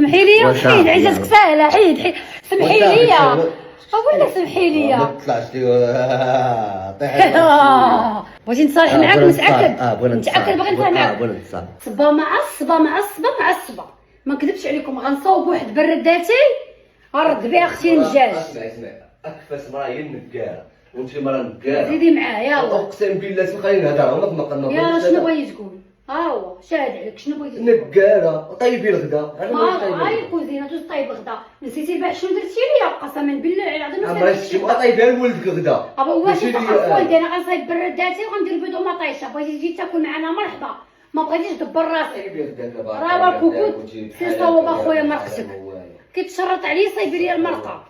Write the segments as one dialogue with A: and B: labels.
A: سمحي لي حيد عزتك ساهله حيد سمحي لي ولا سمحي لي
B: ما طلعش
A: بغيتي نتصالح معاك متاكد
B: بغينا
A: متاكد باغي نتصالح معاك
B: بغينا نتصالح
A: صبا معصبه ما نكذبش عليكم غنصاوب واحد برداتي غنرد بها اختي النجاج.
B: اسمع اكفس مرا هي النكاره وانت مرا نكاره
A: زيدي معاه يلا
B: اقسم بالله تبقى نهضر وما نقدر
A: يلا شنو بغيتي تقول ها هو شاهد عليك شنو بغيتي تقول
B: نكاره طيبي الغدا
A: ما هاي كوزينه توش طيب الغدا نسيتي البارح شنو درتي ليا قسما بالله العظيم
B: ما بغيتش طيبها لولدك الغدا
A: واش ولدي انا غنصايب برداتي وغندير بيض ومطيشه بغيتي تجي تاكل معنا مرحبا ما بغيتيش دبر راسك راه الكوكوت سي صوب اخويا مرقتك كيتشرط عليه صايبي لي المرقه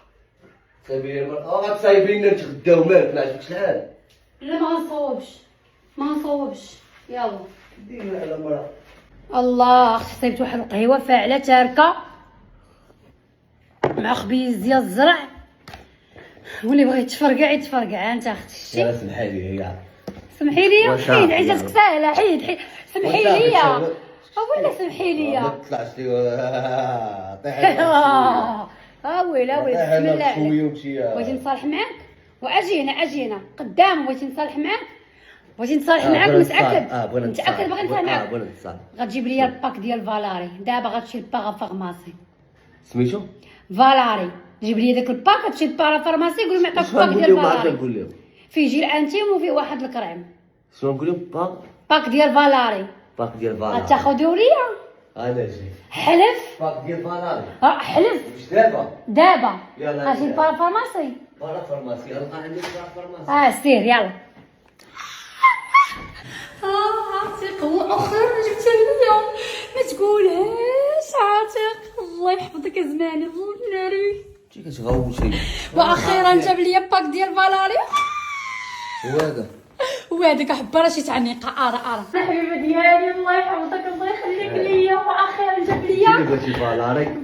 B: صايبي لي المرقه غتصايبي لنا نتغداو مالك ما عجبك شحال
A: لا ما غنصوبش يلا
B: دينا على مرا
A: الله اختي صايبت واحد القهوه فاعله تاركه مع خبيز ديال الزرع واللي بغى يتفرقع يتفرقع انت اختي
B: يا سمحي لي يا
A: سمحي لي حيد عزتك ساهله حيد سمحي لي ولا سمحي لي
B: ما طلعش لي
A: ويلي بسم الله عليك بغيتي نصالح معاك واجينا قدام بغيتي نصالح معاك متاكد متاكد باغي نصالح معاك غتجيب لي الباك ديال فالاري دابا غتمشي للباغا فارماسي
B: سميتو
A: فالاري جيب لي داك الباك غتمشي للباغا فارماسي قول لهم يعطيك باك ديال فالاري فيه جيل انتيم وفيه واحد الكريم
B: شنو نقول لهم
A: باك ديال فالاري غتاخذوا ليا
B: انا جي
A: حلف
B: باك ديال فالاري
A: حلف
B: واش
A: دابا
B: يلا
A: غتمشي للباغا فارماسي
B: فارماسي غنلقى عندك فارماسي
A: سير يلا عاتق واخر جبتها ليا ما تقولهاش عاتق الله يحفظك زماني ناري
B: انت كتغوتي
A: واخيرا جاب ليا باك ديال فالاري
B: وهذا
A: وهذاك حبه شي تعنيقه ارا الحبيبه ديالي الله يحفظك الله يخليك ليا واخيرا جاب ليا
B: بغيتي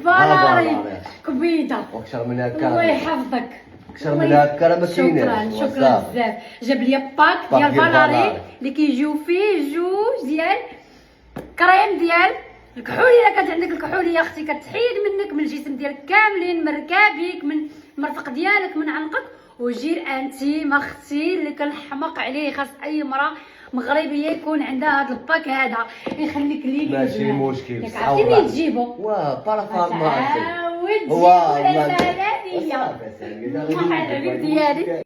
A: فالاري كبيده
B: واكثر من هكا
A: الله يحفظك
B: اكثر من هكا راه ما كايناش
A: شكرا بزاف جاب لي باك ديال فالاري اللي كيجيو فيه جوج ديال كريم ديال الكحول. الا كانت عندك الكحول يا اختي كتحيد منك من الجسم ديالك كاملين من ركابك من المرفق ديالك من عنقك وجيل انتيم اختي اللي كنحماق عليه. خاص اي مراه مغربيه يكون عندها هذا الباك هذا يخليك ليك
B: ماشي مشكل
A: ياك عرفتي تجيبو
B: بارافارماسي
A: وتجيبو الاسلاميه الحبيب ديالي